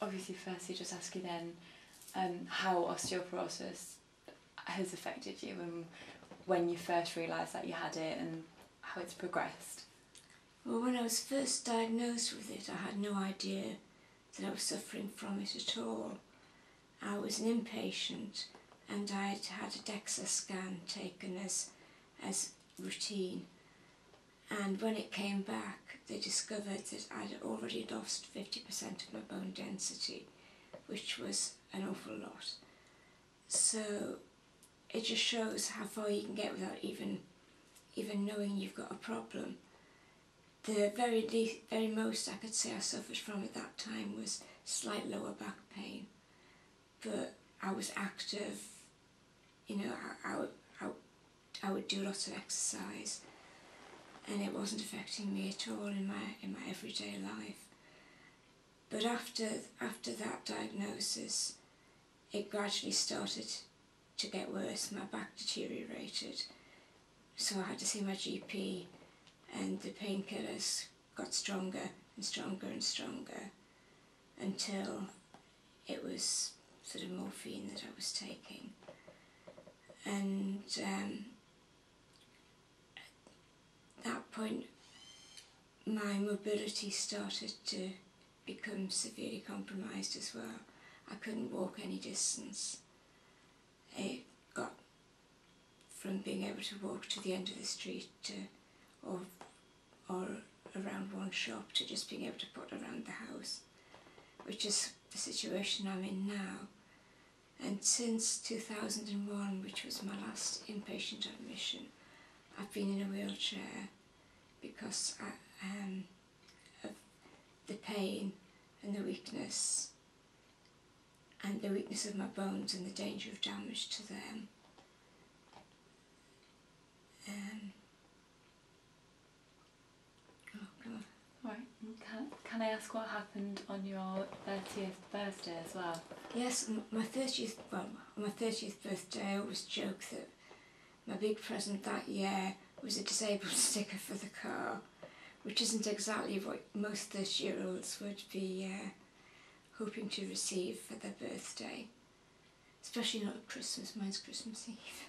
obviously firstly just ask you then how osteoporosis has affected you, and when you first realised that you had it and how it's progressed? Well, when I was first diagnosed with it, I had no idea that I was suffering from it at all. I was an inpatient and I'd had a DEXA scan taken as routine, and when it came back they discovered that I'd already lost 50% of my bone density, which was an awful lot. So it just shows how far you can get without even knowing you've got a problem. The very most I could say I suffered from at that time was slight lower back pain, but I was active. You know, I would do lots of exercise, and it wasn't affecting me at all in my everyday life. But after that diagnosis, it gradually started to get worse. My back deteriorated, so I had to see my GP, and the painkillers got stronger and stronger and stronger until it was sort of morphine that I was taking. And at that point my mobility started to become severely compromised as well. I couldn't walk any distance. It got from being able to walk to the end of the street or around one shop to just being able to put around the house, which is the situation I'm in now. And since 2001, which was my last inpatient admission, I've been in a wheelchair because of the pain and the weakness of my bones and the danger of damage to them. Right. Can I ask what happened on your 30th birthday as well? Yes, on my 30th birthday I always joke that my big present that year was a disabled sticker for the car, which isn't exactly what most 30-year-olds would be hoping to receive for their birthday. Especially not at Christmas, mine's Christmas Eve.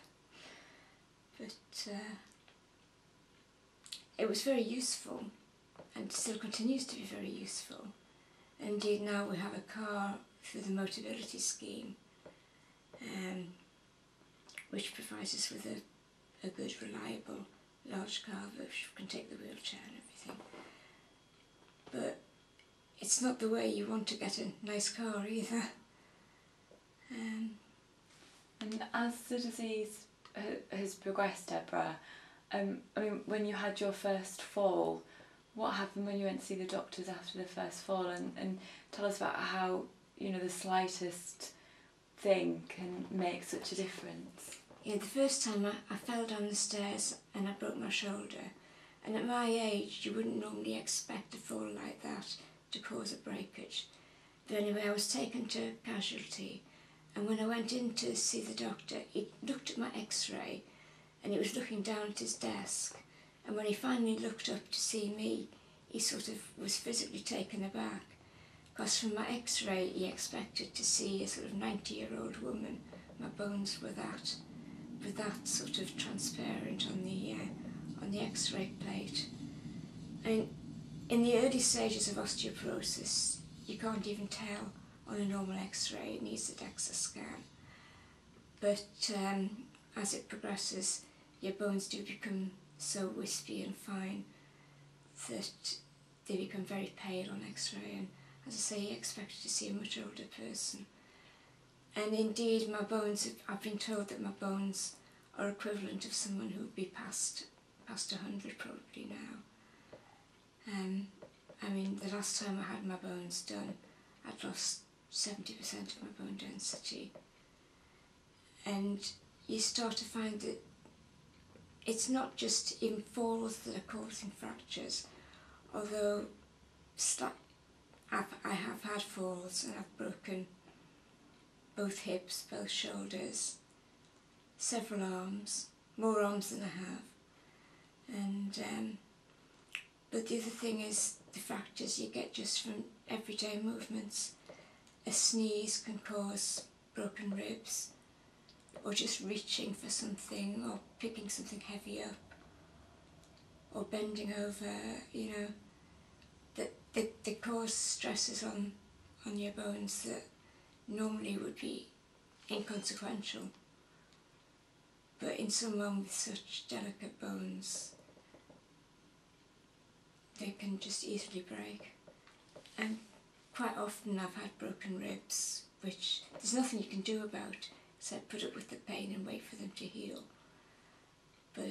But it was very useful, and still continues to be very useful. And indeed now we have a car through the Motability scheme, which provides us with a good, reliable, large car which can take the wheelchair and everything. But it's not the way you want to get a nice car either. And as the disease has progressed, Deborah, I mean, when you had your first fall, what happened when you went to see the doctors after the first fall? And tell us about how, you know, the slightest thing can make such a difference. Yeah, the first time I fell down the stairs and I broke my shoulder. And at my age, you wouldn't normally expect a fall like that to cause a breakage. But anyway, I was taken to casualty. And when I went in to see the doctor, he looked at my x-ray and he was looking down at his desk. And when he finally looked up to see me, he sort of was physically taken aback. Because from my x-ray, he expected to see a sort of 90-year-old woman. My bones were that sort of transparent on the x-ray plate. And in the early stages of osteoporosis, you can't even tell on a normal x-ray. It needs a DEXA scan. But as it progresses, your bones do become so wispy and fine that they become very pale on x-ray, and as I say, he expected to see a much older person. And indeed my bones, I've been told that my bones are equivalent of someone who would be past 100 probably now. I mean, the last time I had my bones done, I'd lost 70% of my bone density. And you start to find that it's not just in falls that are causing fractures, although I have had falls and I've broken both hips, both shoulders, several arms, more arms than I have. And But the other thing is the factors you get just from everyday movements. A sneeze can cause broken ribs, or just reaching for something, or picking something heavy up, or bending over, you know, that they cause stresses on your bones that normally would be inconsequential. But in someone with such delicate bones, they can just easily break. And quite often I've had broken ribs, which there's nothing you can do about except put up with the pain and wait for them to heal. But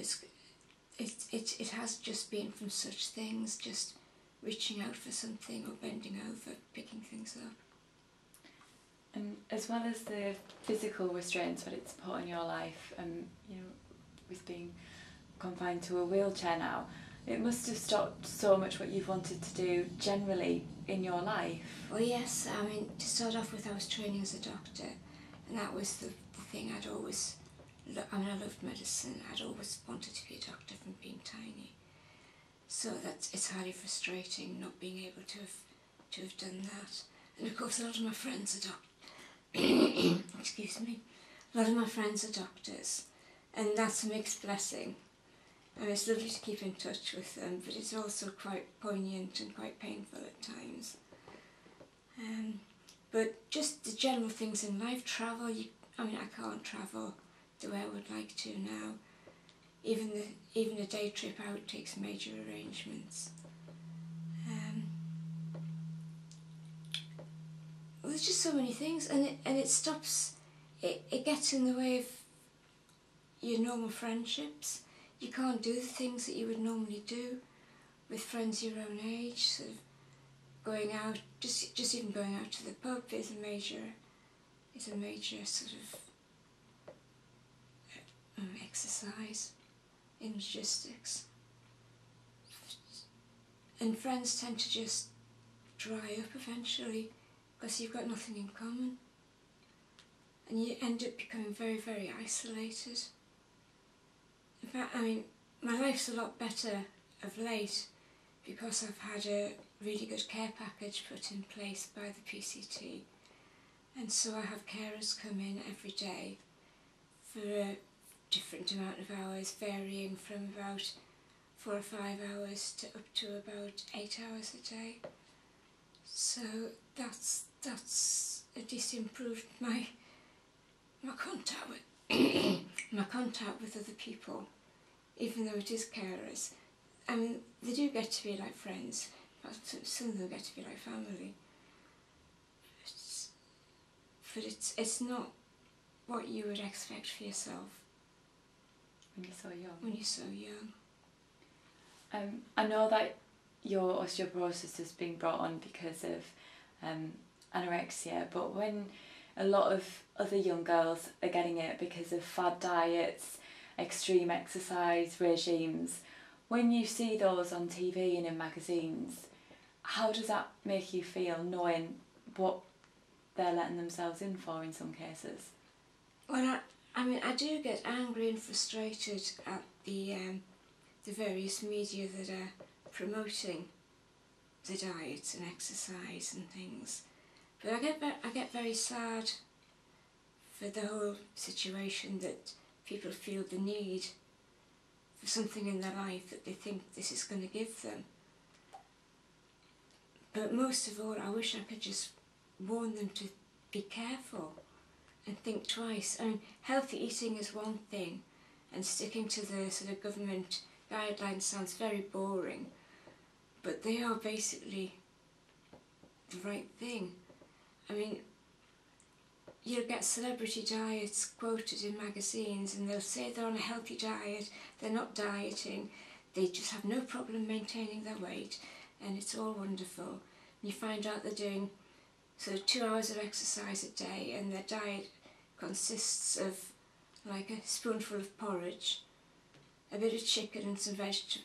it has just been from such things, just reaching out for something or bending over, picking things up. And as well as the physical restraints that it's put on your life, you know, with being confined to a wheelchair now, it must have stopped so much what you've wanted to do generally in your life. Well, yes, I mean, to start off with, I was training as a doctor, and that was the thing I'd always, I mean, I loved medicine. I'd always wanted to be a doctor from being tiny. So it's highly frustrating not being able to have done that. And of course, a lot of my friends are excuse me, a lot of my friends are doctors, and that's a mixed blessing. And it's lovely to keep in touch with them, but it's also quite poignant and quite painful at times. But just the general things in life, travel, I mean, I can't travel the way I would like to now. Even a day trip out takes major arrangements. Well, there's just so many things, and it stops, it gets in the way of your normal friendships. You can't do the things that you would normally do with friends your own age. Sort of going out, just even going out to the pub is a major sort of exercise in logistics. And friends tend to just dry up eventually because you've got nothing in common, and you end up becoming very, very isolated. In fact, I mean, my life's a lot better of late because I've had a really good care package put in place by the PCT, and so I have carers come in every day for a different amount of hours, varying from about 4 or 5 hours to up to about 8 hours a day. So that's at least improved my contact with my contact with other people, even though it is carers. I mean, they do get to be like friends, but some of them get to be like family. But it's not what you would expect for yourself when you're so young. When you're so young. I know that your osteoporosis has been brought on because of anorexia, but when a lot of other young girls are getting it because of fad diets, extreme exercise regimes, when you see those on TV and in magazines, how does that make you feel, knowing what they're letting themselves in for in some cases? Well, I mean, I do get angry and frustrated at the various media that are promoting the diets and exercise and things, but I get very sad for the whole situation that people feel the need for something in their life that they think this is going to give them. But most of all, I wish I could just warn them to be careful and think twice. I mean, healthy eating is one thing, and sticking to the sort of government guidelines sounds very boring, but they are basically the right thing. I mean, you'll get celebrity diets quoted in magazines, and they'll say they're on a healthy diet, they're not dieting, they just have no problem maintaining their weight, and it's all wonderful. And you find out they're doing sort of 2 hours of exercise a day, and their diet consists of like a spoonful of porridge, a bit of chicken and some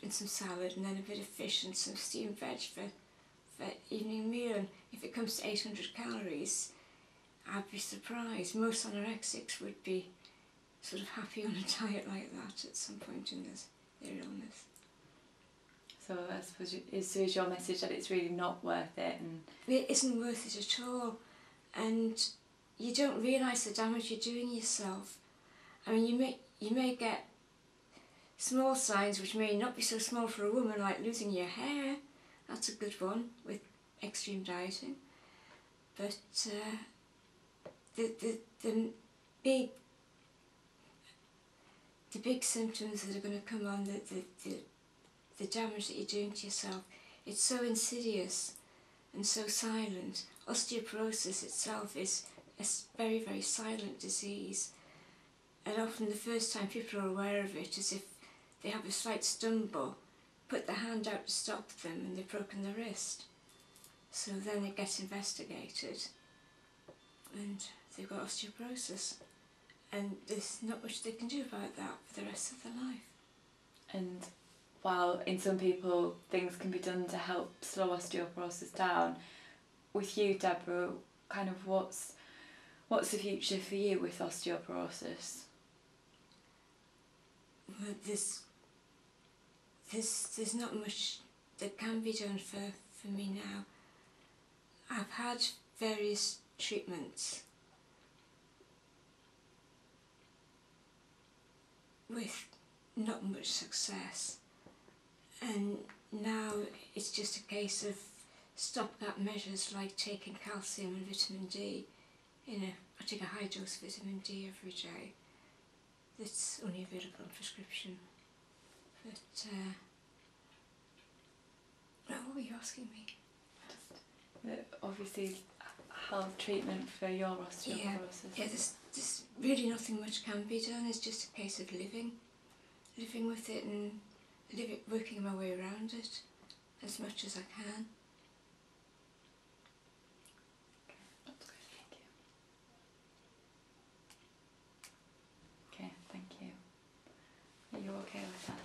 and some salad, and then a bit of fish and some steamed veg for evening meal. And if it comes to 800 calories, I'd be surprised. Most anorexics would be sort of happy on a diet like that at some point in their illness. So I suppose is your message that it's really not worth it, and it isn't worth it at all, and you don't realise the damage you're doing yourself. I mean, you may get small signs which may not be so small for a woman, like losing your hair. That's a good one with extreme dieting. But the big symptoms that are going to come on, the damage that you're doing to yourself, it's so insidious and so silent. Osteoporosis itself is a very, very silent disease, and often the first time people are aware of it is if they have a slight stumble, put their hand out to stop them, and they've broken their wrist. So then it gets investigated and they've got osteoporosis, and there's not much they can do about that for the rest of their life. And while in some people things can be done to help slow osteoporosis down, with you, Deborah, kind of what's the future for you with osteoporosis? Well, there's not much that can be done for me now. I've had various treatments with not much success, and now it's just a case of stopgap measures like taking calcium and vitamin D. I take a high dose of vitamin D every day that's only available on prescription. But what were you asking me? Obviously health treatment for your osteoporosis. Yeah, there's really nothing much can be done. It's just a case of living with it and working my way around it as much as I can. Okay, that's good, thank you. Okay, thank you. Are you okay with that?